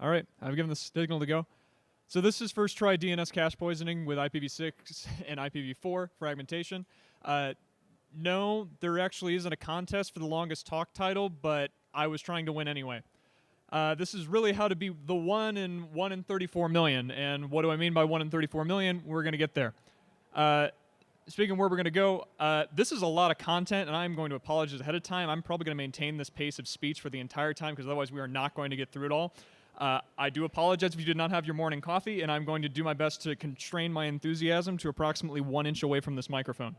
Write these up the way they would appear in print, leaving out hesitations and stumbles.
All right, I've given the signal to go. So this is first try DNS cache poisoning with IPv6 and IPv4 fragmentation. No, there actually isn't a contest for the longest talk title, but I was trying to win anyway. This is really how to be the 1 in 34 million. And what do I mean by 1 in 34 million? We're going to get there. Speaking of where we're going to go, this is a lot of content, and I'm going to apologize ahead of time. I'm probably going to maintain this pace of speech for the entire time, because otherwise we are not going to get through it all. I do apologize if you did not have your morning coffee, and I'm going to do my best to constrain my enthusiasm to approximately 1 inch away from this microphone.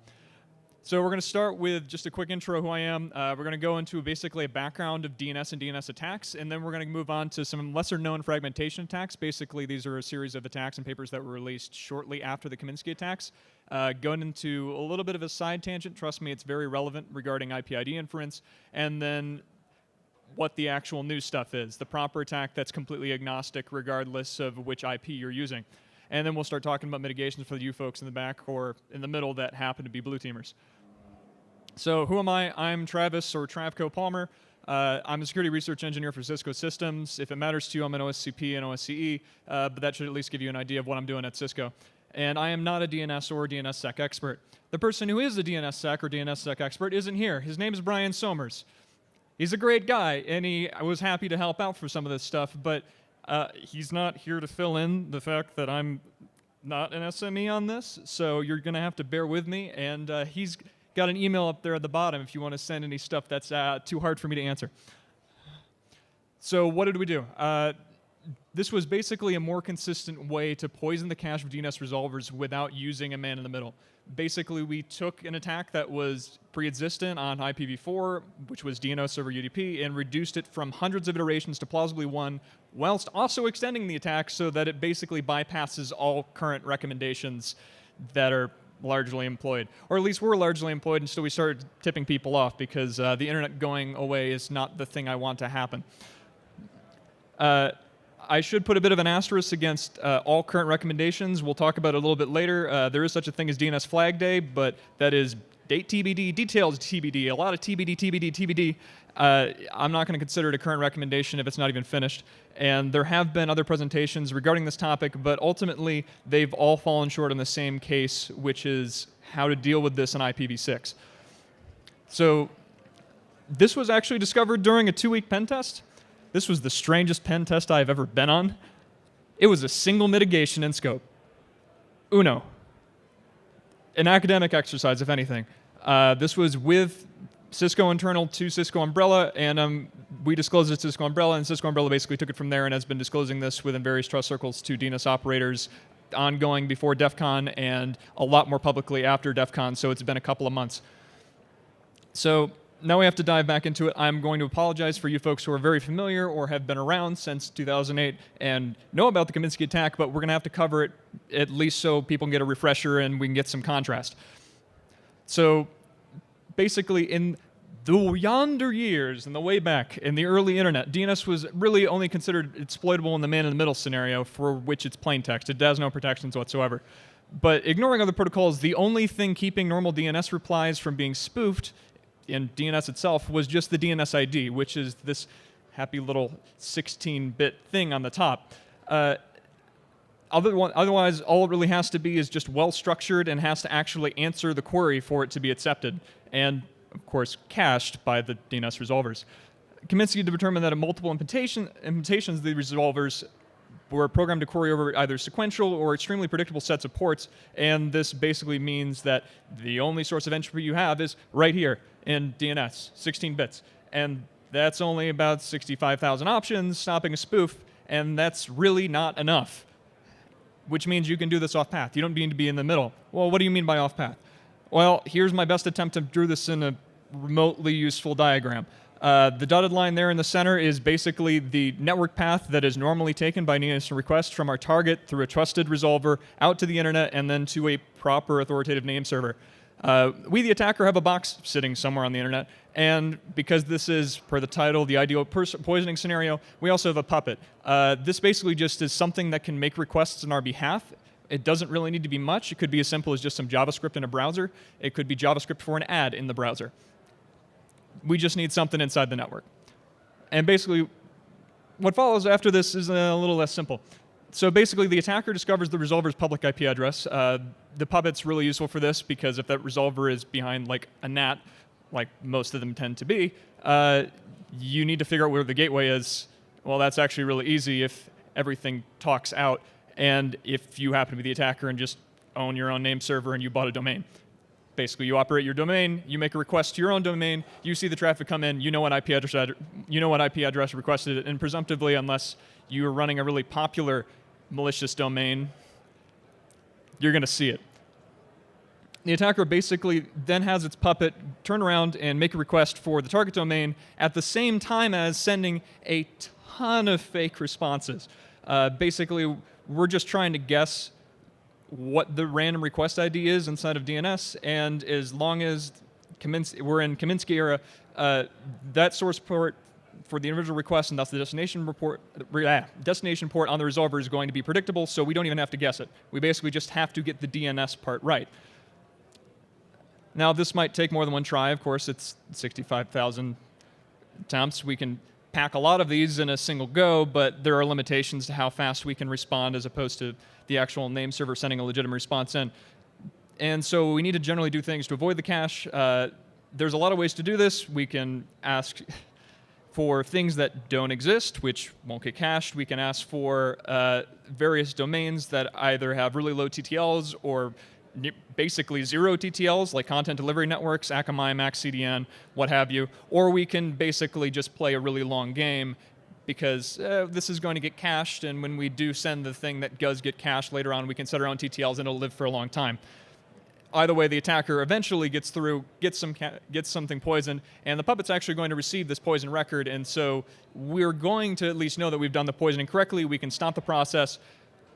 So we're going to start with just a quick intro of who I am. We're going to go into basically a background of DNS and DNS attacks, and then we're going to move on to some lesser-known fragmentation attacks. Basically, these are a series of attacks and papers that were released shortly after the Kaminsky attacks. Going into a little bit of a side tangent. Trust me, it's very relevant regarding IPID inference. And then what the actual new stuff is, the proper attack that's completely agnostic regardless of which IP you're using. And then we'll start talking about mitigations for you folks in the back or in the middle that happen to be blue teamers. So who am I? I'm Travis, or Travco Palmer. I'm a security research engineer for Cisco Systems. If it matters to you, I'm an OSCP and OSCE, but that should at least give you an idea of what I'm doing at Cisco. And I am not a DNS or DNSSEC expert. The person who is a DNSSEC or DNSSEC expert isn't here. His name is Brian Somers. He's a great guy, and I was happy to help out for some of this stuff, but he's not here to fill in the fact that I'm not an SME on this, so you're going to have to bear with me, and he's got an email up there at the bottom if you want to send any stuff that's too hard for me to answer. So what did we do? This was basically a more consistent way to poison the cache of DNS resolvers without using a man in the middle. Basically, we took an attack that was pre-existent on IPv4, which was DNS server UDP, and reduced it from hundreds of iterations to plausibly 1, whilst also extending the attack so that it basically bypasses all current recommendations that are largely employed. Or at least were largely employed until we started tipping people off, because the internet going away is not the thing I want to happen. I should put a bit of an asterisk against all current recommendations. We'll talk about it a little bit later. There is such a thing as DNS Flag Day, but that is date TBD, details TBD, a lot of TBD, TBD, TBD. I'm not going to consider it a current recommendation if it's not even finished. And there have been other presentations regarding this topic, but ultimately they've all fallen short on the same case, which is how to deal with this in IPv6. So this was actually discovered during a 2-week pen test. This was the strangest pen test I've ever been on. It was a single mitigation in scope. Uno. An academic exercise, if anything. This was with Cisco internal to Cisco Umbrella, and we disclosed it to Cisco Umbrella, and Cisco Umbrella basically took it from there and has been disclosing this within various trust circles to DNS operators ongoing before DEF CON and a lot more publicly after DEF CON, so it's been a couple of months. So now we have to dive back into it. I'm going to apologize for you folks who are very familiar or have been around since 2008 and know about the Kaminsky attack, but we're going to have to cover it at least so people can get a refresher and we can get some contrast. So basically, in the yonder years, in the way back, in the early internet, DNS was really only considered exploitable in the man-in-the-middle scenario, for which it's plain text. It has no protections whatsoever. But ignoring other protocols, the only thing keeping normal DNS replies from being spoofed in DNS itself was just the DNS ID, which is this happy little 16-bit thing on the top. Otherwise, all it really has to be is just well-structured and has to actually answer the query for it to be accepted, and, of course, cached by the DNS resolvers. Kaminsky determined that at multiple implementations of the resolvers were programmed to query over either sequential or extremely predictable sets of ports, and this basically means that the only source of entropy you have is right here in DNS, 16 bits. And that's only about 65,000 options stopping a spoof, and that's really not enough, which means you can do this off-path. You don't need to be in the middle. Well, what do you mean by off-path? Well, here's my best attempt to draw this in a remotely useful diagram. The dotted line there in the center is basically the network path that is normally taken by DNS request from our target through a trusted resolver out to the internet and then to a proper authoritative name server. We, the attacker, have a box sitting somewhere on the internet, and because this is, per the title, the ideal poisoning scenario, we also have a puppet. This basically just is something that can make requests on our behalf. It doesn't really need to be much. It could be as simple as just some JavaScript in a browser. It could be JavaScript for an ad in the browser. We just need something inside the network. And basically, what follows after this is a little less simple. So basically, the attacker discovers the resolver's public IP address. The puppet's really useful for this because if that resolver is behind like a NAT, like most of them tend to be, you need to figure out where the gateway is. Well, that's actually really easy if everything talks out and if you happen to be the attacker and just own your own name server and you bought a domain. Basically, you operate your domain, you make a request to your own domain, you see the traffic come in, you know what IP address requested it, and presumptively, unless you're running a really popular malicious domain, you're going to see it. The attacker basically then has its puppet turn around and make a request for the target domain at the same time as sending a ton of fake responses. Basically, we're just trying to guess what the random request ID is inside of DNS, and as long as we're in Kaminsky era, that source port for the individual request and thus the destination port on the resolver is going to be predictable, so we don't even have to guess it. We basically just have to get the DNS part right. Now, this might take more than one try. Of course, it's 65,000 attempts. We can pack a lot of these in a single go, but there are limitations to how fast we can respond as opposed to the actual name server sending a legitimate response in. And so we need to generally do things to avoid the cache. There's a lot of ways to do this. We can ask for things that don't exist, which won't get cached. We can ask for various domains that either have really low TTLs or basically zero TTLs, like content delivery networks, Akamai, MaxCDN, what have you. Or we can basically just play a really long game because this is going to get cached, and when we do send the thing that does get cached later on, we can set our own TTLs and it'll live for a long time. Either way, the attacker eventually gets through, gets something poisoned, and the puppet's actually going to receive this poison record, and so we're going to at least know that we've done the poisoning correctly. We can stop the process.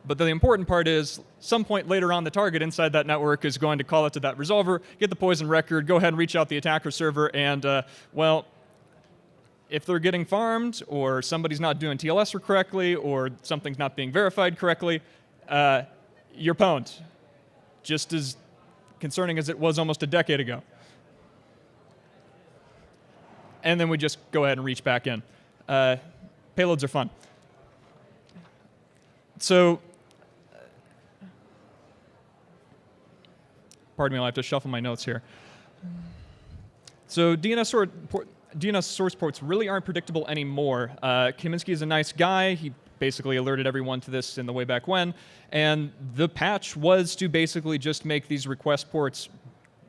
But the important part is, some point later on, the target inside that network is going to call it to that resolver, get the poison record, go ahead and reach out the attacker server, and, well, if they're getting farmed, or somebody's not doing TLS correctly, or something's not being verified correctly, you're pwned. Just as concerning as it was almost a decade ago. And then we just go ahead and reach back in. Payloads are fun. So, pardon me, I'll have to shuffle my notes here. So DNS source ports really aren't predictable anymore. Kaminsky is a nice guy. He basically alerted everyone to this in the way back when. And the patch was to basically just make these request ports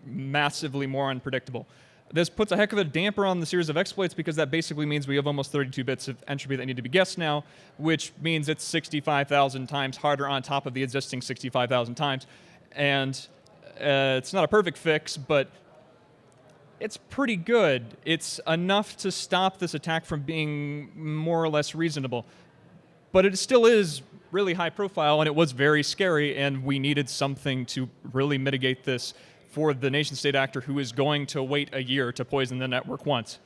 massively more unpredictable. This puts a heck of a damper on the series of exploits because that basically means we have almost 32 bits of entropy that need to be guessed now, which means it's 65,000 times harder on top of the existing 65,000 times. And it's not a perfect fix, but it's pretty good. It's enough to stop this attack from being more or less reasonable. But it still is really high profile, and it was very scary, and we needed something to really mitigate this for the nation-state actor who is going to wait a year to poison the network once.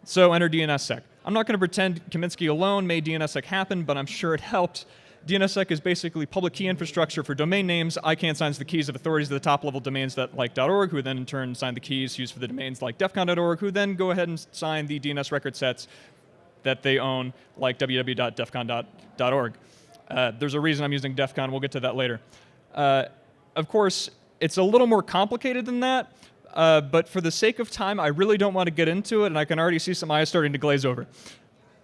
So enter DNSSEC. I'm not going to pretend Kaminsky alone made DNSSEC happen, but I'm sure it helped. DNSSEC is basically public key infrastructure for domain names. ICANN signs the keys of authorities to the top-level domains that like .org, who then in turn sign the keys used for the domains like defcon.org, who then go ahead and sign the DNS record sets that they own, like www.defcon.org. There's a reason I'm using defcon. We'll get to that later. Of course, it's a little more complicated than that, but for the sake of time, I really don't want to get into it, and I can already see some eyes starting to glaze over.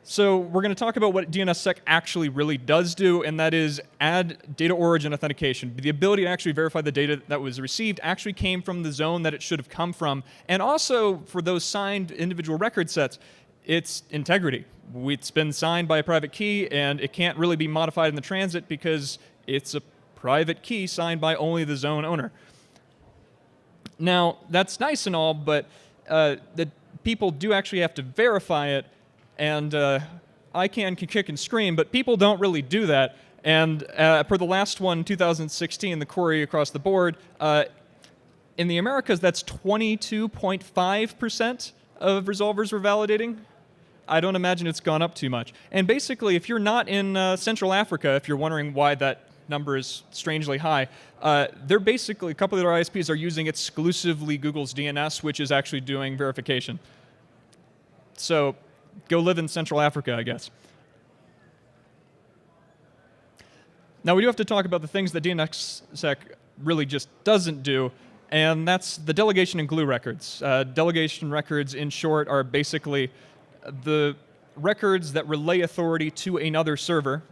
So we're going to talk about what DNSSEC actually really does do, and that is add data origin authentication. The ability to actually verify the data that was received actually came from the zone that it should have come from, and also for those signed individual record sets, its integrity. It's been signed by a private key, and it can't really be modified in the transit because it's a private key signed by only the zone owner. Now, that's nice and all, but the people do actually have to verify it, and ICANN can kick and scream, but people don't really do that. And per the last one, 2016, the query across the board, in the Americas, that's 22.5% of resolvers were validating. I don't imagine it's gone up too much. And basically, if you're not in Central Africa, if you're wondering why that number is strangely high, they're basically, a couple of their ISPs are using exclusively Google's DNS, which is actually doing verification. So go live in Central Africa, I guess. Now, we do have to talk about the things that DNSSEC really just doesn't do, and that's the delegation and glue records. Delegation records, in short, are basically the records that relay authority to another server,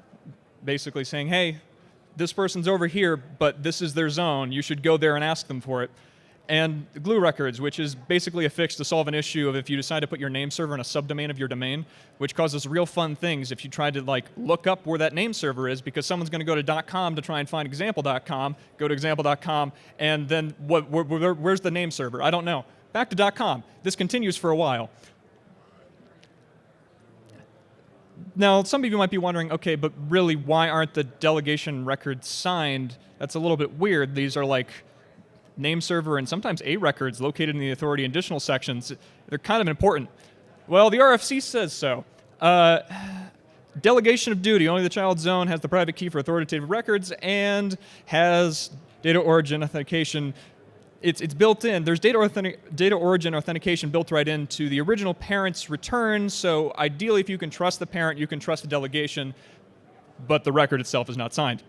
basically saying, hey, this person's over here, but this is their zone. You should go there and ask them for it. And the glue records, which is basically a fix to solve an issue of if you decide to put your name server in a subdomain of your domain, which causes real fun things if you try to look up where that name server is, because someone's going to go to .com to try and find example.com, go to example.com, and then where's the name server? I don't know. Back to .com. This continues for a while. Now, some of you might be wondering, okay, but really, why aren't the delegation records signed? That's a little bit weird. These are like name server and sometimes A records located in the authority and additional sections. They're kind of important. Well, the RFC says so. Delegation of duty. Only the child zone has the private key for authoritative records and has data origin authentication. It's built in. There's data origin authentication built right into the original parent's return. So ideally, if you can trust the parent, you can trust the delegation, but the record itself is not signed.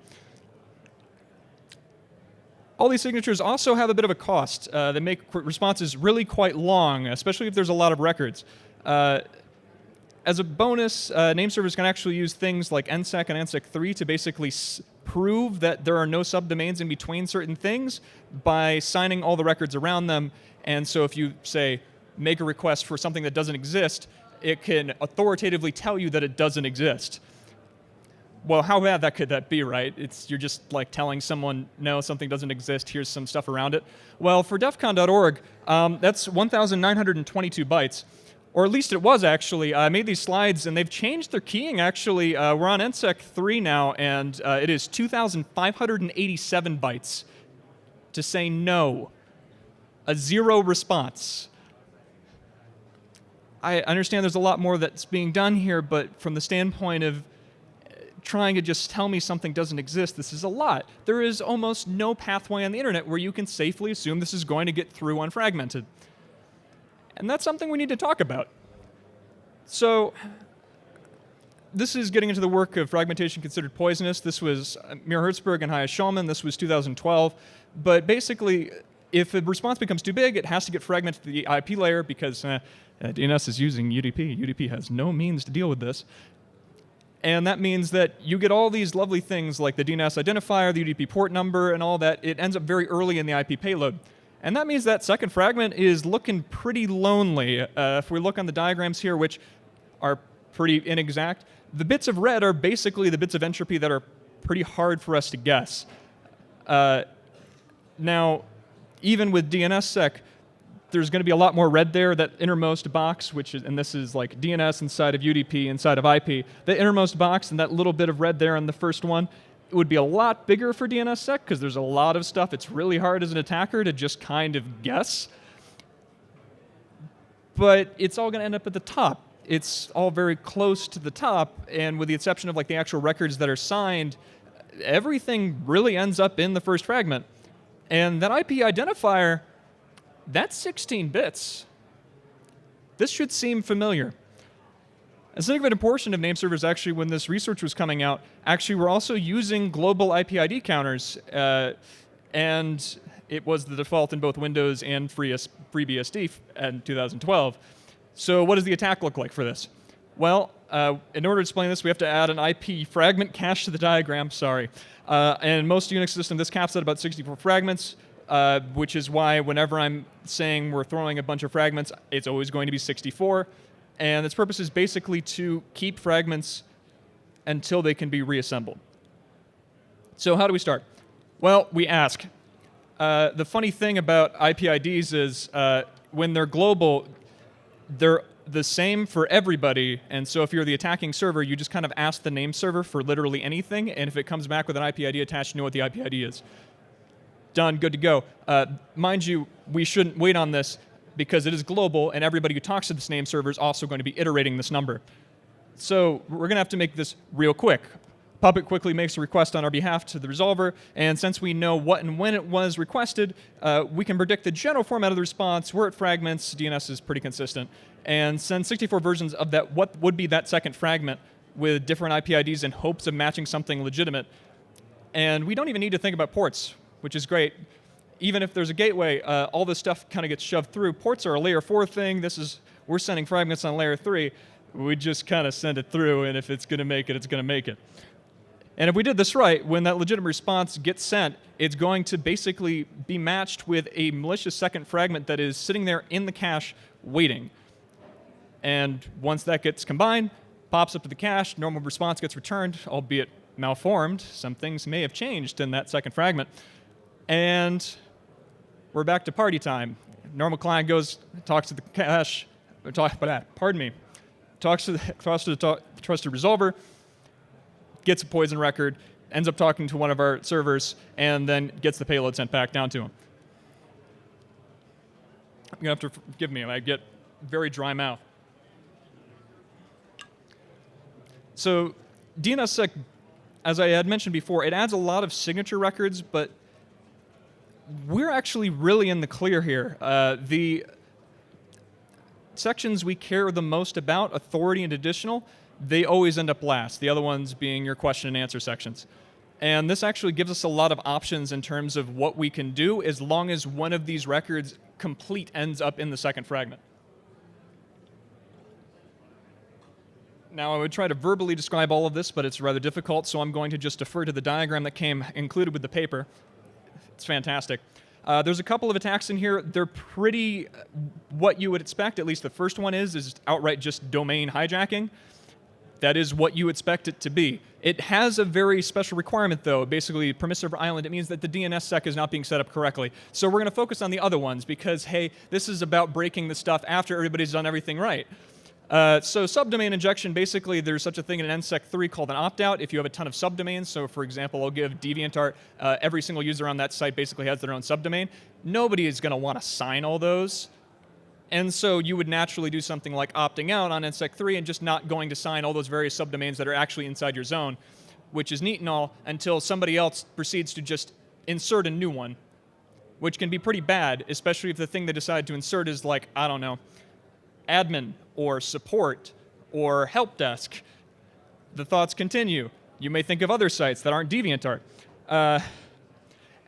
All these signatures also have a bit of a cost. They make responses really quite long, especially if there's a lot of records. As a bonus, name servers can actually use things like NSEC and NSEC 3 to basically prove that there are no subdomains in between certain things by signing all the records around them. And so if you, say, make a request for something that doesn't exist, it can authoritatively tell you that it doesn't exist. Well, how bad could that be, right? You're just like telling someone, no, something doesn't exist, here's some stuff around it. Well, for defcon.org, that's 1,922 bytes. Or at least it was, actually. I made these slides, and they've changed their keying, actually. We're on NSEC 3 now, and it is 2,587 bytes to say no. A 0 response. I understand there's a lot more that's being done here, but from the standpoint of trying to just tell me something doesn't exist, this is a lot. There is almost no pathway on the internet where you can safely assume this is going to get through unfragmented. And that's something we need to talk about. So this is getting into the work of fragmentation considered poisonous. This was Mir Hertzberg and Haya Shulman. This was 2012. But basically, if a response becomes too big, it has to get fragmented to the IP layer because DNS is using UDP. UDP has no means to deal with this. And that means that you get all these lovely things like the DNS identifier, the UDP port number, and all that. It ends up very early in the IP payload. And that means that second fragment is looking pretty lonely. If we look on the diagrams here, which are pretty inexact, the bits of red are basically the bits of entropy that are pretty hard for us to guess. Now, even with DNSSEC, there's going to be a lot more red there. That innermost box, and this is like DNS inside of UDP inside of IP, the innermost box and that little bit of red there on the first one, it would be a lot bigger for DNSSEC because there's a lot of stuff it's really hard as an attacker to just kind of guess. But it's all going to end up at the top. It's all very close to the top, and with the exception of like the actual records that are signed, everything really ends up in the first fragment. And that IP identifier, that's 16 bits. This should seem familiar. A significant portion of name servers, actually, when this research was coming out, actually were also using global IPID counters, and it was the default in both Windows and FreeBSD in 2012. So what does the attack look like for this? Well, in order to explain this, we have to add an IP fragment cache to the diagram, sorry. And most Unix systems, this caps at about 64 fragments, which is why whenever I'm saying we're throwing a bunch of fragments, it's always going to be 64. And its purpose is basically to keep fragments until they can be reassembled. So how do we start? Well, we ask. The funny thing about IPIDs is when they're global, they're the same for everybody. And so if you're the attacking server, you just kind of ask the name server for literally anything. And if it comes back with an IPID attached, you know what the IPID is. Done, good to go. Mind you, we shouldn't wait on this because it is global, and everybody who talks to this name server is also going to be iterating this number. So we're going to have to make this real quick. Puppet quickly makes a request on our behalf to the resolver, and since we know what and when it was requested, we can predict the general format of the response. Where it fragments, DNS is pretty consistent, and send 64 versions of that what would be that second fragment with different IPIDs in hopes of matching something legitimate. And we don't even need to think about ports, which is great. Even if there's a gateway, all this stuff kind of gets shoved through. Ports are a layer 4 thing. We're sending fragments on layer 3. We just kind of send it through, and if it's going to make it, it's going to make it. And if we did this right, when that legitimate response gets sent, it's going to basically be matched with a malicious second fragment that is sitting there in the cache waiting. And once that gets combined, pops up to the cache, normal response gets returned, albeit malformed. Some things may have changed in that second fragment. And we're back to party time. Normal client goes, talks to the cache, talks to the trusted resolver, gets a poison record, ends up talking to one of our servers, and then gets the payload sent back down to him. You're going to have to forgive me, I get very dry mouth. So DNSSEC, as I had mentioned before, it adds a lot of signature records, but we're actually really in the clear here. The sections we care the most about, authority and additional, they always end up last, the other ones being your question and answer sections. And this actually gives us a lot of options in terms of what we can do as long as one of these records complete ends up in the second fragment. Now, I would try to verbally describe all of this, but it's rather difficult, so I'm going to just defer to the diagram that came included with the paper. It's fantastic. There's a couple of attacks in here. They're pretty what you would expect. At least the first one is outright just domain hijacking. That is what you expect it to be. It has a very special requirement, though. Basically, permissive island, it means that the DNSSEC is not being set up correctly. So we're going to focus on the other ones because, hey, this is about breaking the stuff after everybody's done everything right. So subdomain injection, basically, there's such a thing in NSEC 3 called an opt-out. If you have a ton of subdomains, so for example, I'll give DeviantArt, every single user on that site basically has their own subdomain. Nobody is going to want to sign all those. And so you would naturally do something like opting out on NSEC 3 and just not going to sign all those various subdomains that are actually inside your zone, which is neat and all, until somebody else proceeds to just insert a new one, which can be pretty bad, especially if the thing they decide to insert is like, I don't know, admin or support or help desk. The thoughts continue. You may think of other sites that aren't DeviantArt.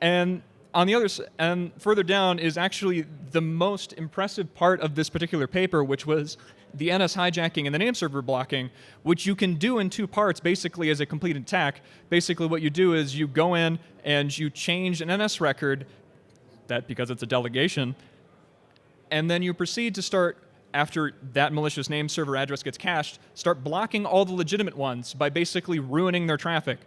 And on the other and further down is actually the most impressive part of this particular paper, which was the NS hijacking and the nameserver blocking, which you can do in two parts basically as a complete attack. Basically what you do is you go in and you change an NS record, that because it's a delegation, and then you proceed to start, after that malicious nameserver address gets cached, start blocking all the legitimate ones by basically ruining their traffic.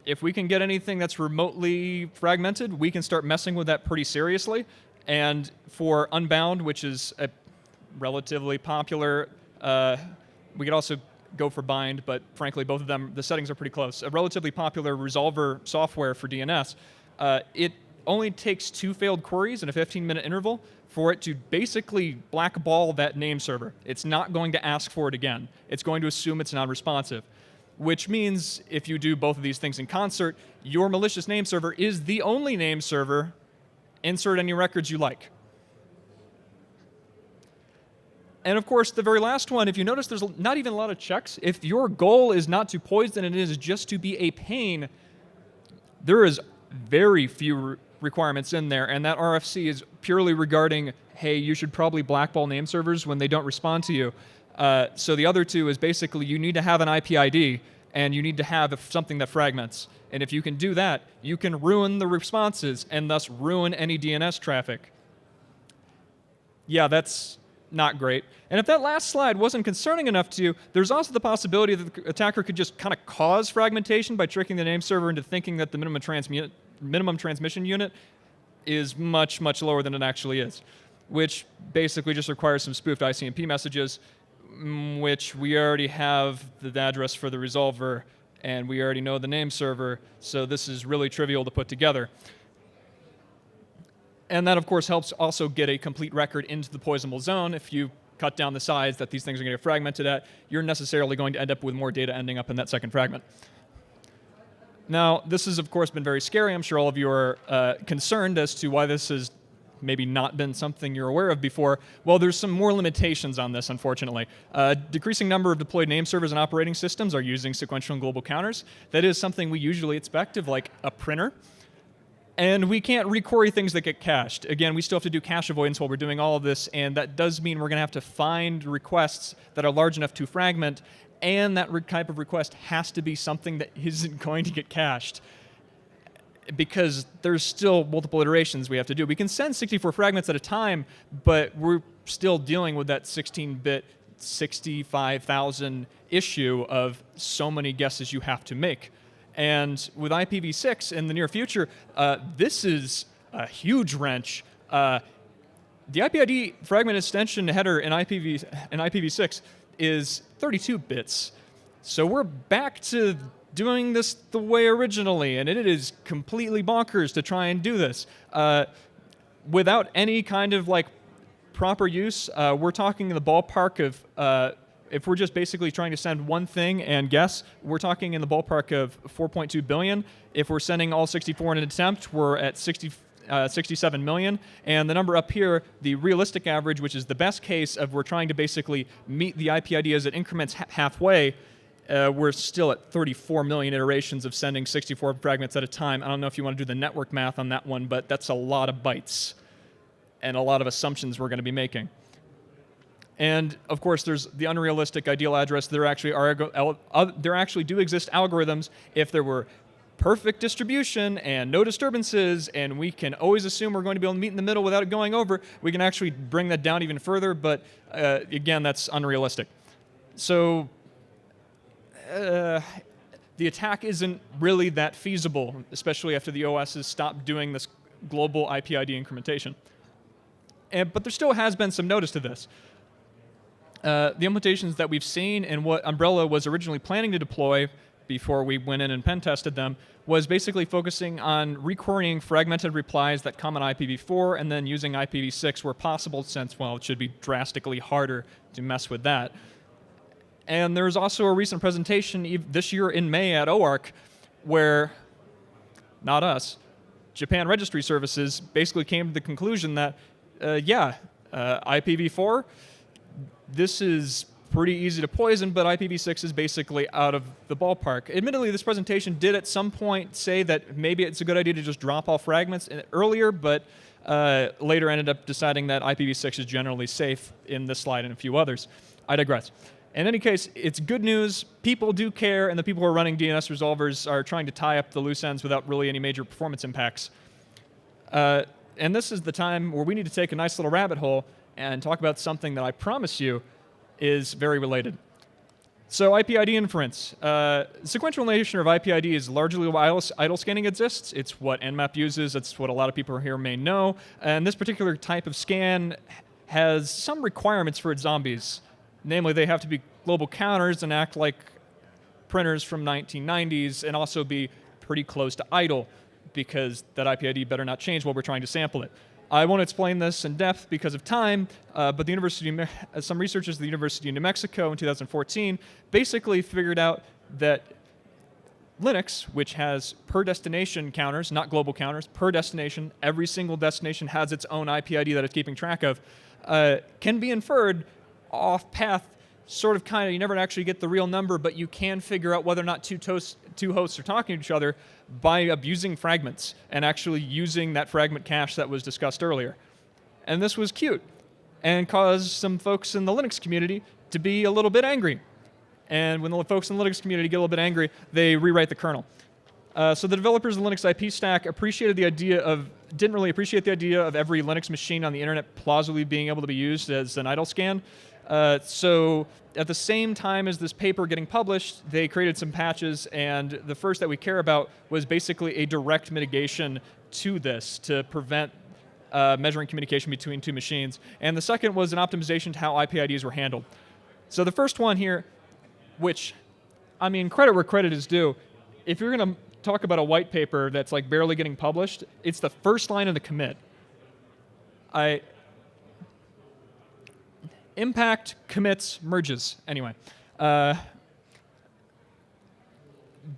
If we can get anything that's remotely fragmented, we can start messing with that pretty seriously. And for Unbound, which is a relatively popular, we could also go for Bind, but frankly, both of them, the settings are pretty close. A relatively popular resolver software for DNS. It only takes 2 failed queries in a 15-minute interval for it to basically blackball that name server. It's not going to ask for it again. It's going to assume it's non-responsive, which means if you do both of these things in concert, your malicious name server is the only name server. Insert any records you like. And of course, the very last one, if you notice there's not even a lot of checks. If your goal is not to poison and it is just to be a pain, there is very few requirements in there, and that RFC is purely regarding, hey, you should probably blackball name servers when they don't respond to you. So the other two is basically you need to have an IPID and you need to have something that fragments. And if you can do that, you can ruin the responses and thus ruin any DNS traffic. Yeah, that's not great. And if that last slide wasn't concerning enough to you, there's also the possibility that the attacker could just kind of cause fragmentation by tricking the name server into thinking that the minimum transmission unit is much, much lower than it actually is, which basically just requires some spoofed ICMP messages, which we already have the address for the resolver, and we already know the name server, so this is really trivial to put together. And that, of course, helps also get a complete record into the poisonable zone. If you cut down the size that these things are going to get fragmented at, you're necessarily going to end up with more data ending up in that second fragment. Now, this has, of course, been very scary. I'm sure all of you are concerned as to why this has maybe not been something you're aware of before. Well, there's some more limitations on this, unfortunately. Decreasing number of deployed name servers and operating systems are using sequential and global counters. That is something we usually expect of like a printer. And we can't re-query things that get cached. Again, we still have to do cache avoidance while we're doing all of this, and that does mean we're going to have to find requests that are large enough to fragment, and that type of request has to be something that isn't going to get cached, because there's still multiple iterations we have to do. We can send 64 fragments at a time, but we're still dealing with that 16-bit 65,000 issue of so many guesses you have to make. And with IPv6 in the near future, this is a huge wrench. The IPID Fragment Extension Header in IPv6 is 32 bits. So we're back to doing this the way originally, and it is completely bonkers to try and do this. Without any kind of like proper use, we're talking in the ballpark of, if we're just basically trying to send one thing and guess, we're talking in the ballpark of 4.2 billion. If we're sending all 64 in an attempt, we're at 67 million. And the number up here, the realistic average, which is the best case of we're trying to basically meet the IPID as it increments halfway, we're still at 34 million iterations of sending 64 fragments at a time. I don't know if you want to do the network math on that one, but that's a lot of bytes and a lot of assumptions we're going to be making. And of course, there's the unrealistic ideal address. There actually do exist algorithms. If there were perfect distribution and no disturbances, and we can always assume we're going to be able to meet in the middle without it going over, we can actually bring that down even further. But again, that's unrealistic. So the attack isn't really that feasible, especially after the OS has stopped doing this global IPID incrementation. But there still has been some notice to this. The implementations that we've seen and what Umbrella was originally planning to deploy before we went in and pen tested them was basically focusing on requerying fragmented replies that come in IPv4 and then using IPv6 where possible, since, well, it should be drastically harder to mess with that. And there's also a recent presentation this year in May at OARC where, not us, Japan Registry Services basically came to the conclusion that, IPv4, this is pretty easy to poison, but IPv6 is basically out of the ballpark. Admittedly, this presentation did at some point say that maybe it's a good idea to just drop all fragments earlier, but later ended up deciding that IPv6 is generally safe in this slide and a few others. I digress. In any case, it's good news. People do care, and the people who are running DNS resolvers are trying to tie up the loose ends without really any major performance impacts. And this is the time where we need to take a nice little rabbit hole and talk about something that I promise you is very related. So IPID inference. Sequential nature of IPID is largely why idle scanning exists. It's what Nmap uses. It's what a lot of people here may know. And this particular type of scan has some requirements for its zombies. Namely, they have to be global counters and act like printers from 1990s and also be pretty close to idle, because that IPID better not change while we're trying to sample it. I won't explain this in depth because of time, but some researchers at the University of New Mexico in 2014 basically figured out that Linux, which has per destination counters, not global counters, per destination, every single destination has its own IPID that it's keeping track of, can be inferred off path, sort of kind of, you never actually get the real number, but you can figure out whether or not two hosts are talking to each other by abusing fragments and actually using that fragment cache that was discussed earlier. And this was cute and caused some folks in the Linux community to be a little bit angry. And when the folks in the Linux community get a little bit angry, they rewrite the kernel. So the developers of the Linux IP stack didn't really appreciate the idea of every Linux machine on the internet plausibly being able to be used as an idle scan. So at the same time as this paper getting published, they created some patches, and the first that we care about was basically a direct mitigation to this to prevent measuring communication between two machines. And the second was an optimization to how IPIDs were handled. So the first one here, which, I mean, credit where credit is due, if you're going to talk about a white paper that's like barely getting published, it's the first line of the commit. impact, commits, merges. Anyway,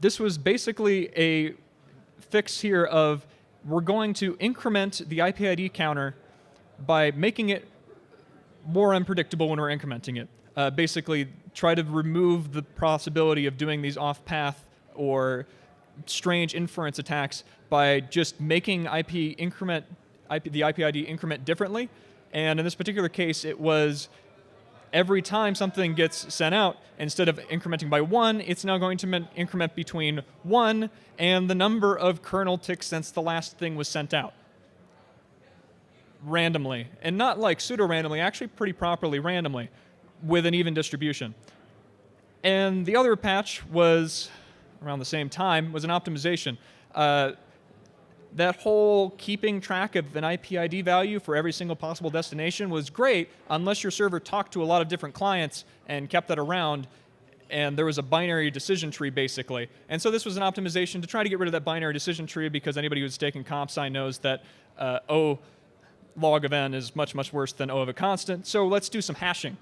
this was basically a fix here of we're going to increment the IPID counter by making it more unpredictable when we're incrementing it. Basically, try to remove the possibility of doing these off-path or strange inference attacks by just making the IPID increment differently. And in this particular case, it was every time something gets sent out, instead of incrementing by 1, it's now going to increment between 1 and the number of kernel ticks since the last thing was sent out. Randomly. And not like pseudo-randomly, actually pretty properly randomly, with an even distribution. And the other patch was, around the same time, was an optimization. That whole keeping track of an IPID value for every single possible destination was great, unless your server talked to a lot of different clients and kept that around, and there was a binary decision tree, basically. And so this was an optimization to try to get rid of that binary decision tree, because anybody who's taken comp sci knows that O log of n is much, much worse than O of a constant. So let's do some hashing.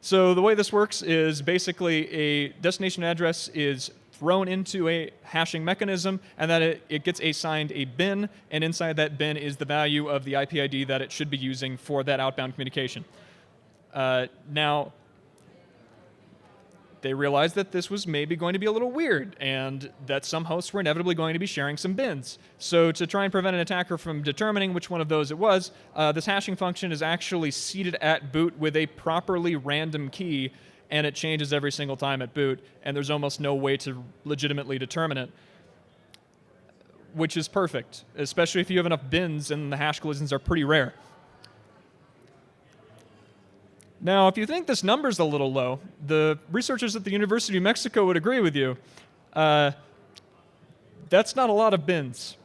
So the way this works is basically a destination address is thrown into a hashing mechanism, and that it gets assigned a bin, and inside that bin is the value of the IPID that it should be using for that outbound communication. Now, they realized that this was maybe going to be a little weird, and that some hosts were inevitably going to be sharing some bins. So to try and prevent an attacker from determining which one of those it was, this hashing function is actually seeded at boot with a properly random key, and it changes every single time at boot, and there's almost no way to legitimately determine it, which is perfect, especially if you have enough bins and the hash collisions are pretty rare. Now, if you think this number's a little low, the researchers at the University of Mexico would agree with you. That's not a lot of bins.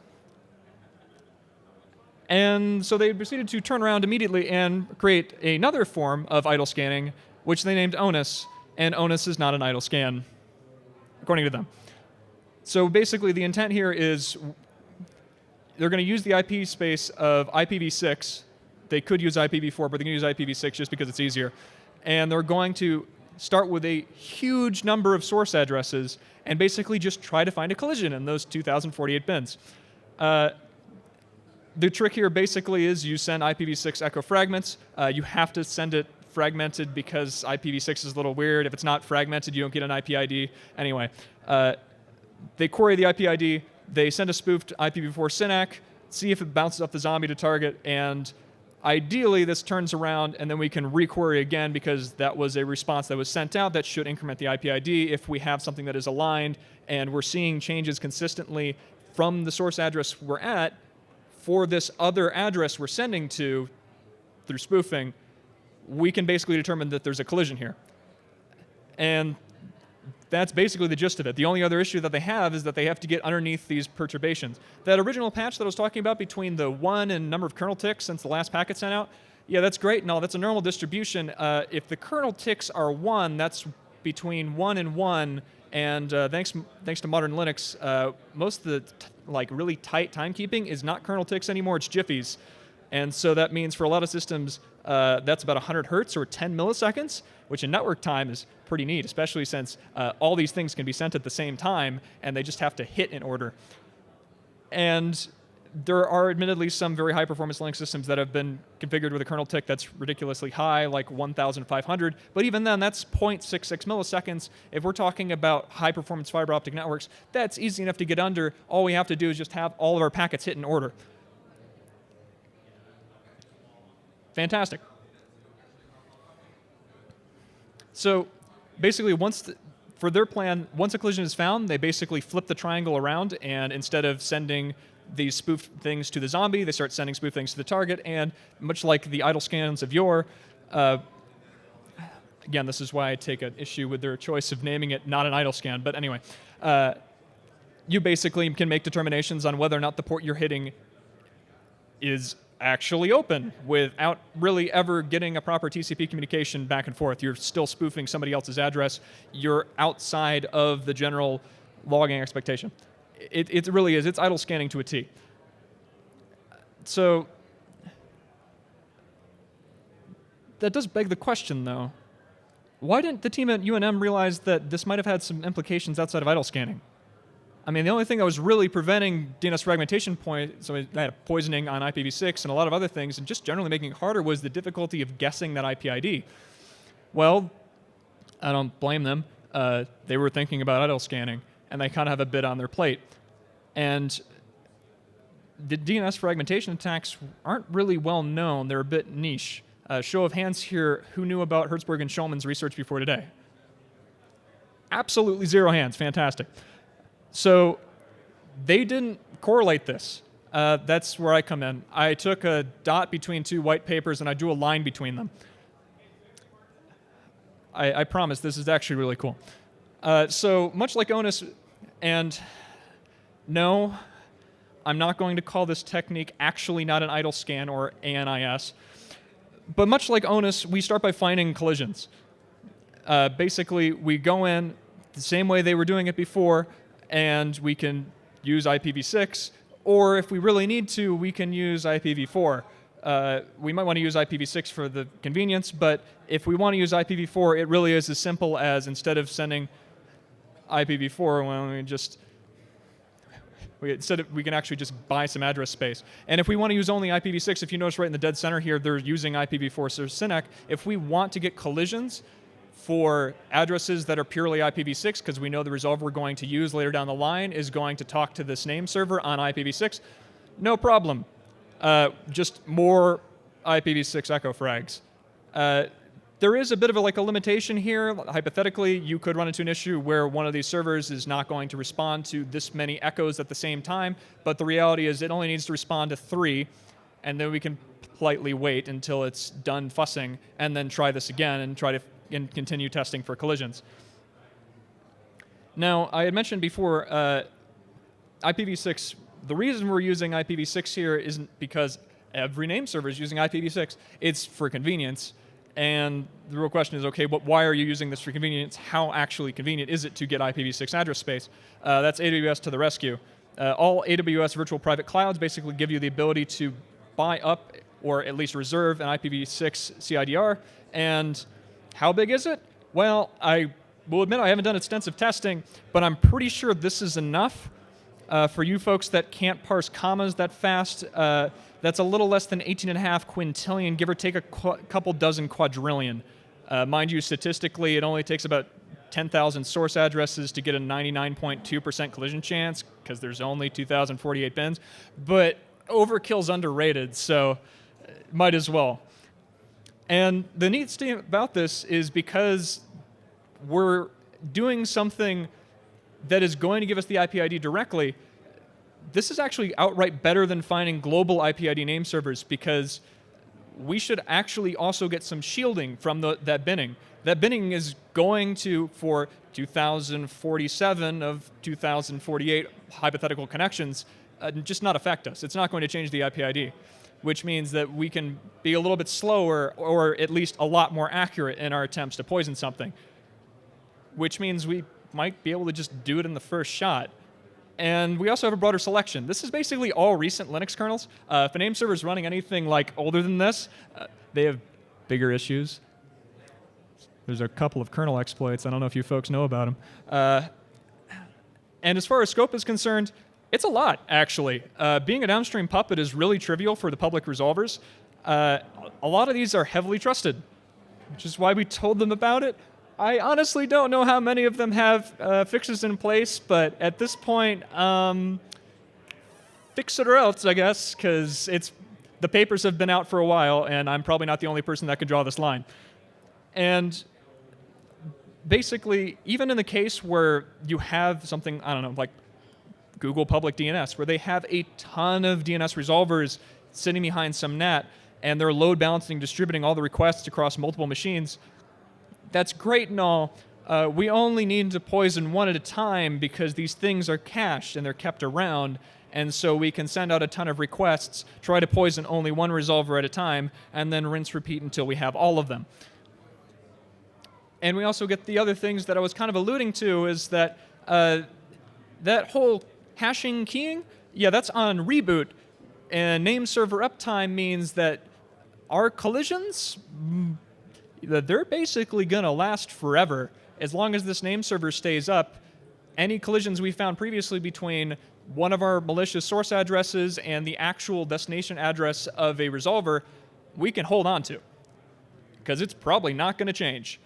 And so they proceeded to turn around immediately and create another form of idle scanning, which they named ONUS, and ONUS is not an idle scan, according to them. So basically, the intent here is they're going to use the IP space of IPv6. They could use IPv4, but they're going to use IPv6 just because it's easier. And they're going to start with a huge number of source addresses and basically just try to find a collision in those 2,048 bins. The trick here basically is you send IPv6 echo fragments. You have to send it fragmented because IPv6 is a little weird. If it's not fragmented, you don't get an IPID. Anyway, they query the IPID. They send a spoofed IPv4 SYNAC, see if it bounces up the zombie to target, and ideally this turns around and then we can requery again because that was a response that was sent out that should increment the IPID if we have something that is aligned and we're seeing changes consistently from the source address we're at for this other address we're sending to through spoofing. We can basically determine that there's a collision here. And that's basically the gist of it. The only other issue that they have is that they have to get underneath these perturbations. That original patch that I was talking about between the 1 and number of kernel ticks since the last packet sent out, yeah, that's great and all. That's a normal distribution. If the kernel ticks are 1, that's between 1 and 1. And thanks to modern Linux, most of the really tight timekeeping is not kernel ticks anymore. It's jiffies. And so that means for a lot of systems, that's about 100 hertz or 10 milliseconds, which in network time is pretty neat, especially since all these things can be sent at the same time, and they just have to hit in order. And there are admittedly some very high-performance Linux systems that have been configured with a kernel tick that's ridiculously high, like 1,500. But even then, that's 0.66 milliseconds. If we're talking about high-performance fiber optic networks, that's easy enough to get under. All we have to do is just have all of our packets hit in order. Fantastic. So basically, for their plan, once a collision is found, they basically flip the triangle around, and instead of sending these spoofed things to the zombie, they start sending spoofed things to the target, and much like the idle scans of yore, again, this is why I take an issue with their choice of naming it not an idle scan, but anyway, you basically can make determinations on whether or not the port you're hitting is actually open without really ever getting a proper TCP communication back and forth. You're still spoofing somebody else's address. You're outside of the general logging expectation. It really is. It's idle scanning to a T. So that does beg the question, though. Why didn't the team at UNM realize that this might have had some implications outside of idle scanning? I mean, the only thing that was really preventing DNS fragmentation poisoning on IPv6 and a lot of other things, and just generally making it harder, was the difficulty of guessing that IPID. Well, I don't blame them. They were thinking about idle scanning, and they kind of have a bit on their plate. And the DNS fragmentation attacks aren't really well known. They're a bit niche. Show of hands here, who knew about Hertzberg and Schulman's research before today? Absolutely 0 hands. Fantastic. So they didn't correlate this. That's where I come in. I took a dot between 2 white papers, and I drew a line between them. I promise this is actually really cool. So much like ONUS, and no, I'm not going to call this technique actually not an idle scan or ANIS. But much like ONUS, we start by finding collisions. Basically, we go in the same way they were doing it before, and we can use IPv6, or if we really need to, we can use IPv4. We might want to use IPv6 for the convenience, but if we want to use IPv4, it really is as simple as, instead of sending IPv4, well, we can actually just buy some address space. And if we want to use only IPv6, if you notice right in the dead center here, they're using IPv4 so SYNEC. If we want to get collisions for addresses that are purely IPv6, because we know the resolver we're going to use later down the line is going to talk to this name server on IPv6, no problem. Just more IPv6 echo frags. There is a bit of a limitation here. Hypothetically, you could run into an issue where one of these servers is not going to respond to this many echoes at the same time, but the reality is it only needs to respond to 3, and then we can politely wait until it's done fussing, and then try this again and try to continue testing for collisions. Now, I had mentioned before, IPv6, the reason we're using IPv6 here isn't because every name server is using IPv6. It's for convenience. And the real question is, okay, why are you using this for convenience? How actually convenient is it to get IPv6 address space? That's AWS to the rescue. All AWS virtual private clouds basically give you the ability to buy up or at least reserve an IPv6 CIDR. And how big is it? Well, I will admit I haven't done extensive testing, but I'm pretty sure this is enough. For you folks that can't parse commas that fast, that's a little less than 18.5 quintillion, give or take a couple dozen quadrillion. Mind you, statistically, it only takes about 10,000 source addresses to get a 99.2% collision chance, because there's only 2,048 bins. But overkill's underrated, so might as well. And the neat thing about this is because we're doing something that is going to give us the IPID directly, this is actually outright better than finding global IPID name servers, because we should actually also get some shielding from that binning. That binning is going to, for 2047 of 2048 hypothetical connections, just not affect us. It's not going to change the IPID, which means that we can be a little bit slower or at least a lot more accurate in our attempts to poison something, which means we might be able to just do it in the first shot. And we also have a broader selection. This is basically all recent Linux kernels. If a name server is running anything older than this, they have bigger issues. There's a couple of kernel exploits. I don't know if you folks know about them. And as far as scope is concerned, it's a lot, actually. Being a downstream puppet is really trivial for the public resolvers. A lot of these are heavily trusted, which is why we told them about it. I honestly don't know how many of them have fixes in place, but at this point, fix it or else, I guess, because the papers have been out for a while, and I'm probably not the only person that could draw this line. And basically, even in the case where you have something, I don't know, like Google Public DNS, where they have a ton of DNS resolvers sitting behind some NAT, and they're load balancing, distributing all the requests across multiple machines, that's great and all. We only need to poison one at a time because these things are cached and they're kept around, and so we can send out a ton of requests, try to poison only one resolver at a time, and then rinse repeat until we have all of them. And we also get the other things that I was kind of alluding to, is that that whole hashing keying, yeah, that's on reboot, and name server uptime means that our collisions that they're basically going to last forever. As long as this name server stays up, any collisions we found previously between one of our malicious source addresses and the actual destination address of a resolver, we can hold on to, because it's probably not going to change.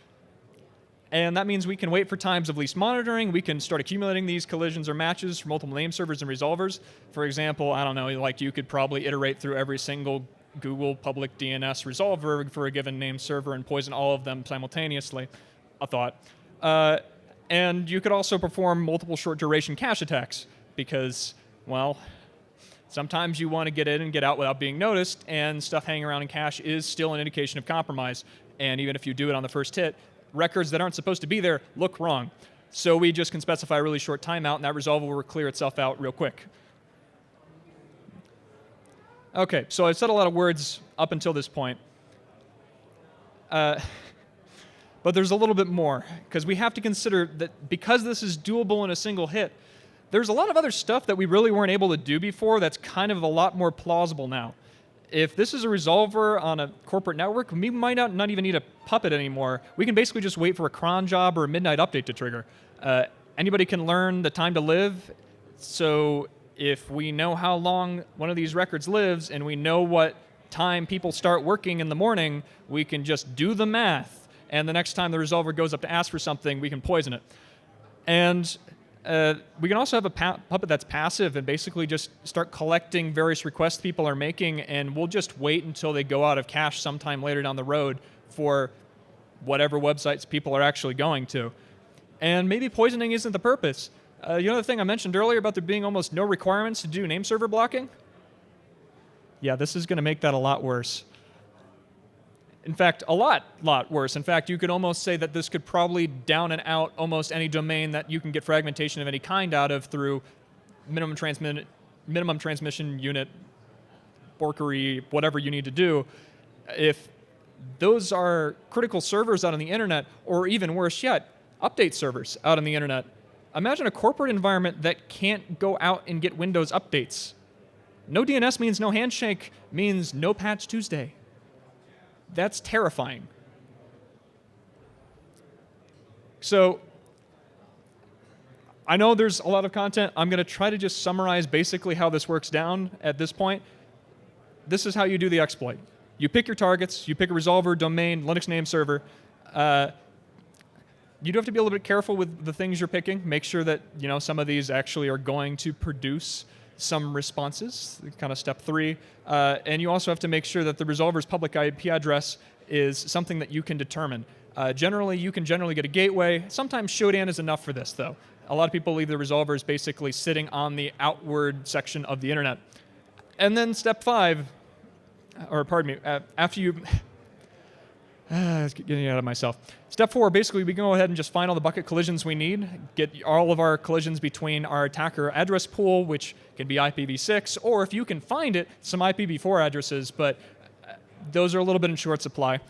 And that means we can wait for times of least monitoring. We can start accumulating these collisions or matches for multiple name servers and resolvers. For example, I don't know, like you could probably iterate through every single Google public DNS resolver for a given name server and poison all of them simultaneously, a thought. And you could also perform multiple short duration cache attacks because, well, sometimes you want to get in and get out without being noticed, and stuff hanging around in cache is still an indication of compromise. And even if you do it on the first hit, records that aren't supposed to be there look wrong. So we just can specify a really short timeout, and that resolver will clear itself out real quick. Okay, so I've said a lot of words up until this point. But there's a little bit more, because we have to consider that because this is doable in a single hit, there's a lot of other stuff that we really weren't able to do before that's kind of a lot more plausible now. If this is a resolver on a corporate network, we might not even need a puppet anymore. We can basically just wait for a cron job or a midnight update to trigger. Anybody can learn the time to live, so if we know how long one of these records lives and we know what time people start working in the morning, we can just do the math, and the next time the resolver goes up to ask for something, we can poison it. And we can also have a puppet that's passive and basically just start collecting various requests people are making, and we'll just wait until they go out of cache sometime later down the road for whatever websites people are actually going to. And maybe poisoning isn't the purpose. You know the thing I mentioned earlier about there being almost no requirements to do name server blocking? Yeah, this is going to make that a lot worse. In fact, a lot worse. In fact, you could almost say that this could probably down and out almost any domain that you can get fragmentation of any kind out of through minimum transmission unit, borkery, whatever you need to do. If those are critical servers out on the internet, or even worse yet, update servers out on the internet, imagine a corporate environment that can't go out and get Windows updates. No DNS means no handshake, means no patch Tuesday. That's terrifying. So I know there's a lot of content. I'm going to try to just summarize basically how this works down at this point. This is how you do the exploit. You pick your targets. You pick a resolver, domain, Linux name server. You do have to be a little bit careful with the things you're picking. Make sure that some of these actually are going to produce some responses, kind of step 3. And you also have to make sure that the resolver's public IP address is something that you can determine. You can generally get a gateway. Sometimes Shodan is enough for this, though. A lot of people leave the resolvers basically sitting on the outward section of the internet. And then step 5, or pardon me, after you... getting out of myself. Step 4, basically, we can go ahead and just find all the bucket collisions we need, get all of our collisions between our attacker address pool, which can be IPv6, or if you can find it, some IPv4 addresses, but those are a little bit in short supply.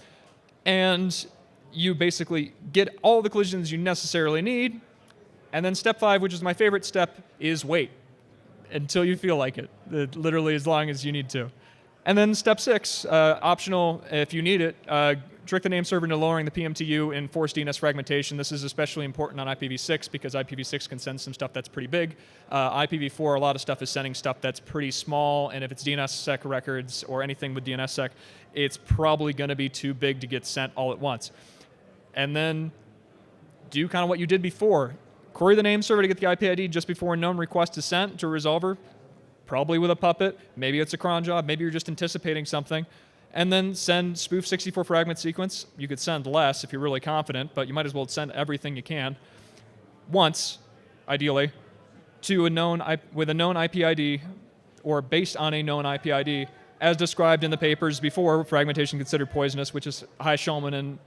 And you basically get all the collisions you necessarily need, and then step 5, which is my favorite step, is wait until you feel like it, literally as long as you need to. And then step 6, optional if you need it, trick the name server into lowering the PMTU and force DNS fragmentation. This is especially important on IPv6 because IPv6 can send some stuff that's pretty big. IPv4, a lot of stuff is sending stuff that's pretty small, and if it's DNSSEC records or anything with DNSSEC, it's probably going to be too big to get sent all at once. And then do kind of what you did before. Query the name server to get the IPID just before a known request is sent to a resolver, probably with a puppet. Maybe it's a cron job. Maybe you're just anticipating something. And then send spoof 64 fragment sequence. You could send less if you're really confident, but you might as well send everything you can once, ideally, to with a known IPID or based on a known IPID, as described in the papers before, Fragmentation Considered Poisonous, which is Hai Schulman and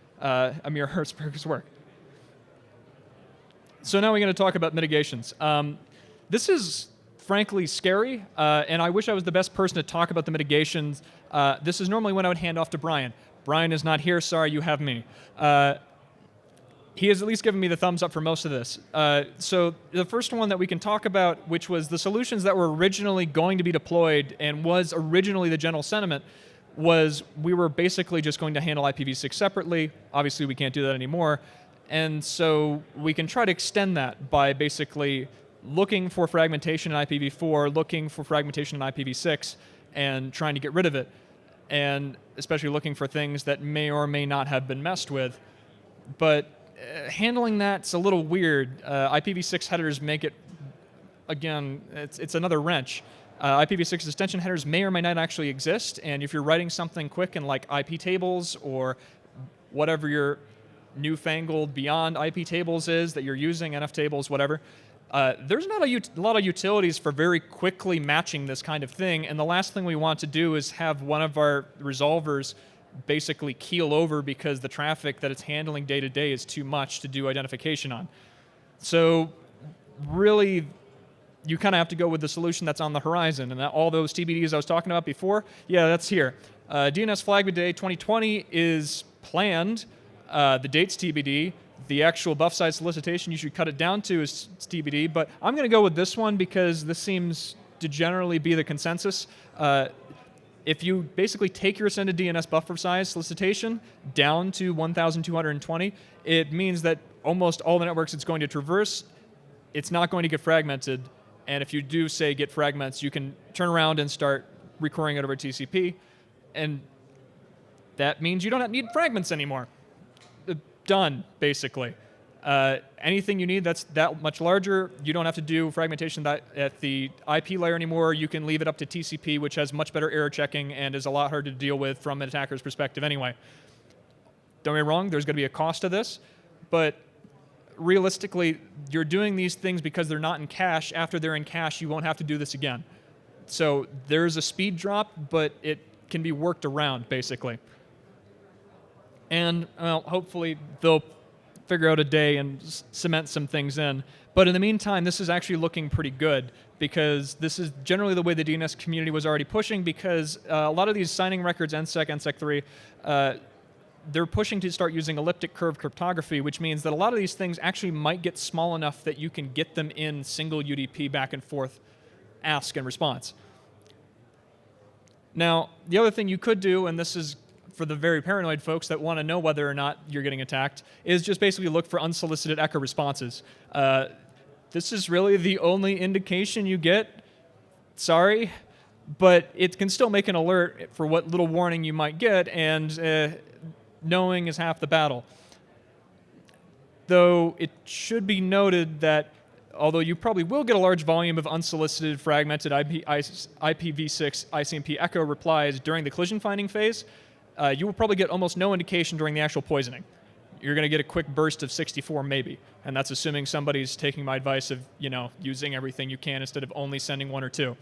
Amir Hertzberg's work. So now we're going to talk about mitigations. This is frankly scary, and I wish I was the best person to talk about the mitigations. This is normally when I would hand off to Brian. Brian is not here. Sorry, you have me. He has at least given me the thumbs up for most of this. So the first one that we can talk about, which was the solutions that were originally going to be deployed and was originally the general sentiment, was we were basically just going to handle IPv6 separately. Obviously, we can't do that anymore. And so we can try to extend that by basically looking for fragmentation in IPv4, looking for fragmentation in IPv6, and trying to get rid of it. And especially looking for things that may or may not have been messed with. But handling that's a little weird. IPv6 headers make it, again, it's another wrench. IPv6 extension headers may or may not actually exist, and if you're writing something quick in like IP tables or whatever your newfangled beyond IP tables is that you're using, NF tables, whatever, there's not a lot of utilities for very quickly matching this kind of thing, and the last thing we want to do is have one of our resolvers basically keel over because the traffic that it's handling day to day is too much to do identification on. So really, you kind of have to go with the solution that's on the horizon, and that all those TBDs I was talking about before, yeah, that's here. DNS Flagment Day 2020 is planned. The date's TBD. The actual buff size solicitation you should cut it down to is TBD, but I'm going to go with this one because this seems to generally be the consensus. If you basically take your ascended DNS buffer size solicitation down to 1,220, it means that almost all the networks it's going to traverse, it's not going to get fragmented. And if you do, say, get fragments, you can turn around and start recurring it over TCP. And that means you don't need fragments anymore. Done, basically. Anything you need that's that much larger, you don't have to do fragmentation at the IP layer anymore. You can leave it up to TCP, which has much better error checking and is a lot harder to deal with from an attacker's perspective anyway. Don't get me wrong, there's going to be a cost to this, but realistically, you're doing these things because they're not in cache. After they're in cache, you won't have to do this again. So there's a speed drop, but it can be worked around, basically. And well, hopefully they'll figure out a day and cement some things in. But in the meantime, this is actually looking pretty good because this is generally the way the DNS community was already pushing, because a lot of these signing records, NSEC, NSEC3, they're pushing to start using elliptic curve cryptography, which means that a lot of these things actually might get small enough that you can get them in single UDP back and forth, ask and response. Now, the other thing you could do, and this is for the very paranoid folks that want to know whether or not you're getting attacked, is just basically look for unsolicited echo responses. This is really the only indication you get. Sorry, but it can still make an alert for what little warning you might get, and knowing is half the battle. Though it should be noted that although you probably will get a large volume of unsolicited fragmented IPv6 ICMP echo replies during the collision finding phase, you will probably get almost no indication during the actual poisoning. You're going to get a quick burst of 64 maybe, and that's assuming somebody's taking my advice of, using everything you can instead of only sending one or two.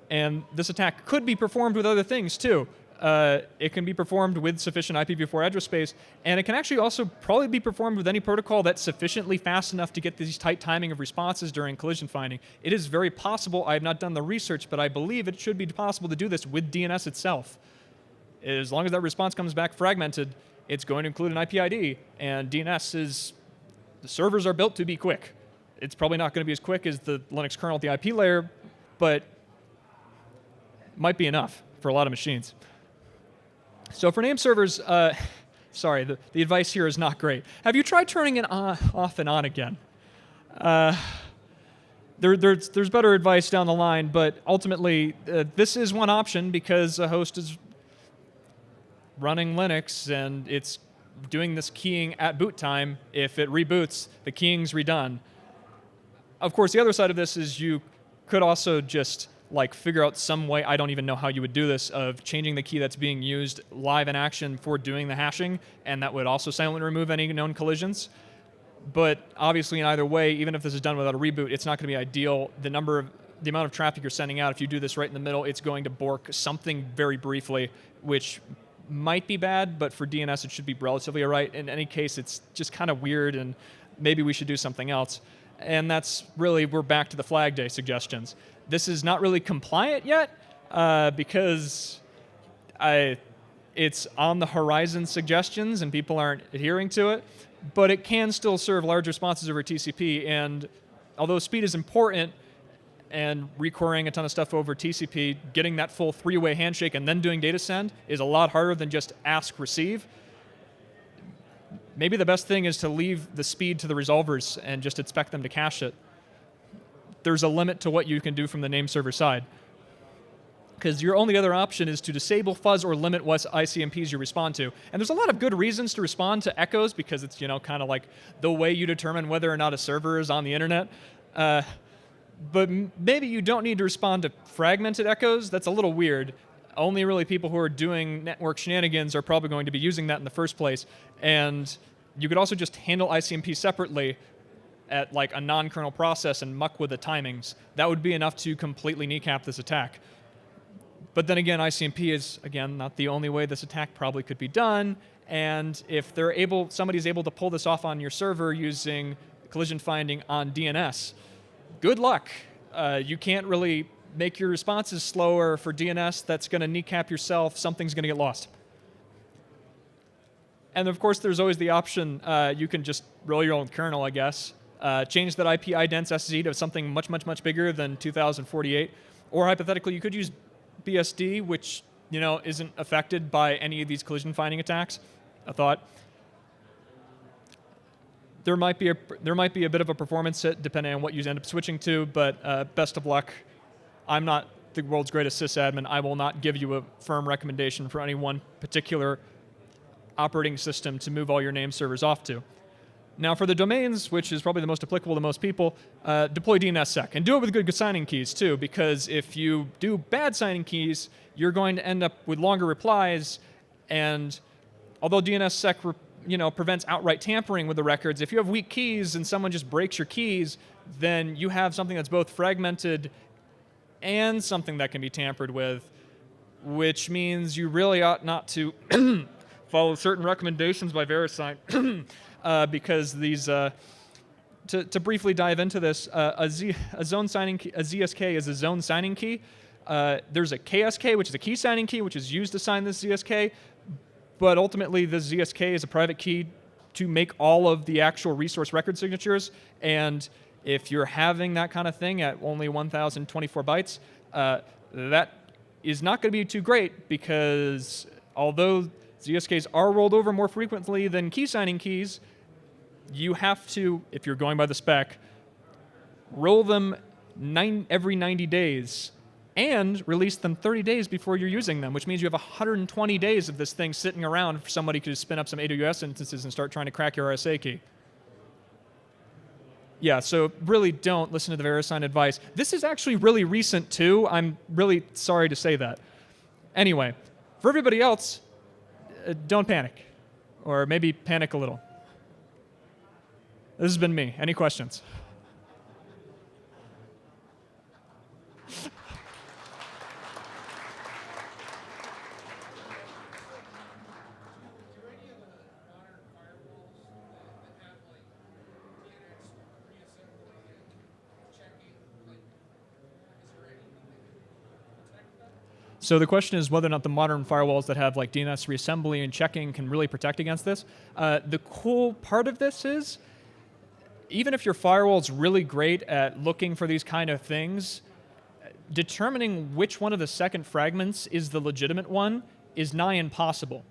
And this attack could be performed with other things too. It can be performed with sufficient IPv4 address space, and it can actually also probably be performed with any protocol that's sufficiently fast enough to get these tight timing of responses during collision finding. It is very possible. I have not done the research, but I believe it should be possible to do this with DNS itself. As long as that response comes back fragmented, it's going to include an IPID, and the servers are built to be quick. It's probably not going to be as quick as the Linux kernel at the IP layer, but might be enough for a lot of machines. So for name servers, sorry, the advice here is not great. Have you tried turning it off and on again? There's better advice down the line, but ultimately, this is one option because a host is running Linux and it's doing this keying at boot time. If it reboots, the keying's redone. Of course, the other side of this is you could also just figure out some way, I don't even know how you would do this, of changing the key that's being used live in action for doing the hashing, and that would also silently remove any known collisions. But obviously, in either way, even if this is done without a reboot, it's not going to be ideal. The amount of traffic you're sending out, if you do this right in the middle, it's going to bork something very briefly, which might be bad, but for DNS it should be relatively all right. In any case, it's just kind of weird, and maybe we should do something else. And that's really, we're back to the Flag Day suggestions. This is not really compliant yet because it's on the horizon suggestions and people aren't adhering to it, but it can still serve large responses over TCP. And although speed is important, and requerying a ton of stuff over TCP, getting that full three-way handshake and then doing data send is a lot harder than just ask receive. Maybe the best thing is to leave the speed to the resolvers and just expect them to cache it. There's a limit to what you can do from the name server side. Because your only other option is to disable fuzz or limit what ICMPs you respond to. And there's a lot of good reasons to respond to echoes because it's, kind of like the way you determine whether or not a server is on the internet. But maybe you don't need to respond to fragmented echoes. That's a little weird. Only really people who are doing network shenanigans are probably going to be using that in the first place. And you could also just handle ICMP separately at like a non-kernel process and muck with the timings. That would be enough to completely kneecap this attack. But then again, ICMP is, again, not the only way this attack probably could be done. And if somebody's able to pull this off on your server using collision finding on DNS, good luck. You can't really make your responses slower for DNS. That's going to kneecap yourself. Something's going to get lost. And of course, there's always the option you can just roll your own kernel, I guess. Change that IP IDentsSEC to something much, much, much bigger than 2048. Or hypothetically, you could use BSD, which isn't affected by any of these collision finding attacks. I thought there might be a bit of a performance hit depending on what you end up switching to, but best of luck. I'm not the world's greatest sysadmin. I will not give you a firm recommendation for any one particular operating system to move all your name servers off to. Now for the domains, which is probably the most applicable to most people, deploy DNSSEC. And do it with good signing keys too, because if you do bad signing keys, you're going to end up with longer replies. And although DNSSEC prevents outright tampering with the records, if you have weak keys and someone just breaks your keys, then you have something that's both fragmented and something that can be tampered with, which means you really ought not to follow certain recommendations by VeriSign. Because these, to briefly dive into this, a ZSK is a zone signing key. There's a KSK, which is a key signing key, which is used to sign this ZSK. But ultimately, the ZSK is a private key to make all of the actual resource record signatures. And if you're having that kind of thing at only 1,024 bytes, that is not going to be too great because although ZSKs are rolled over more frequently than key signing keys, you have to, if you're going by the spec, roll them every 90 days and release them 30 days before you're using them, which means you have 120 days of this thing sitting around for somebody to spin up some AWS instances and start trying to crack your RSA key. Yeah, so really don't listen to the VeriSign advice. This is actually really recent too. I'm really sorry to say that. Anyway, for everybody else, don't panic, or maybe panic a little. This has been me. Any questions? So the question is whether or not the modern firewalls that have like DNS reassembly and checking can really protect against this. The cool part of this is, even if your firewall is really great at looking for these kind of things, determining which one of the second fragments is the legitimate one is nigh impossible.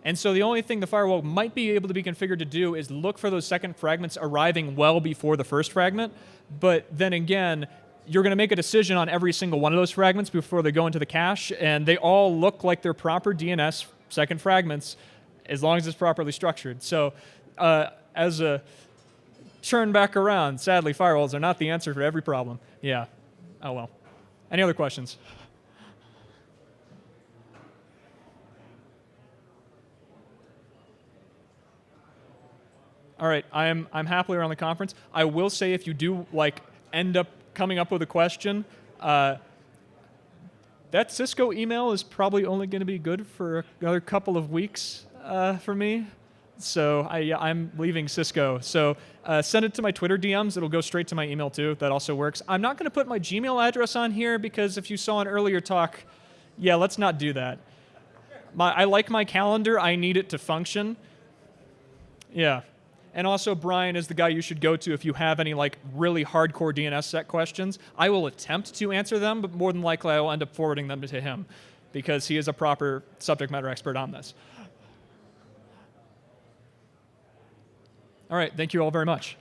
And so the only thing the firewall might be able to be configured to do is look for those second fragments arriving well before the first fragment. But then again, you're going to make a decision on every single one of those fragments before they go into the cache, and they all look like they're proper DNS second fragments as long as it's properly structured. So as a turn back around, sadly, firewalls are not the answer for every problem. Yeah. Oh, well. Any other questions? All right. I'm happily around the conference. I will say if you do end up coming up with a question, that Cisco email is probably only going to be good for another couple of weeks for me. So I'm leaving Cisco. So send it to my Twitter DMs. It'll go straight to my email too. That also works. I'm not going to put my Gmail address on here because if you saw an earlier talk, yeah, let's not do that. I like my calendar. I need it to function. Yeah. And also, Brian is the guy you should go to if you have any like really hardcore DNSSEC questions. I will attempt to answer them, but more than likely I will end up forwarding them to him because he is a proper subject matter expert on this. All right, thank you all very much.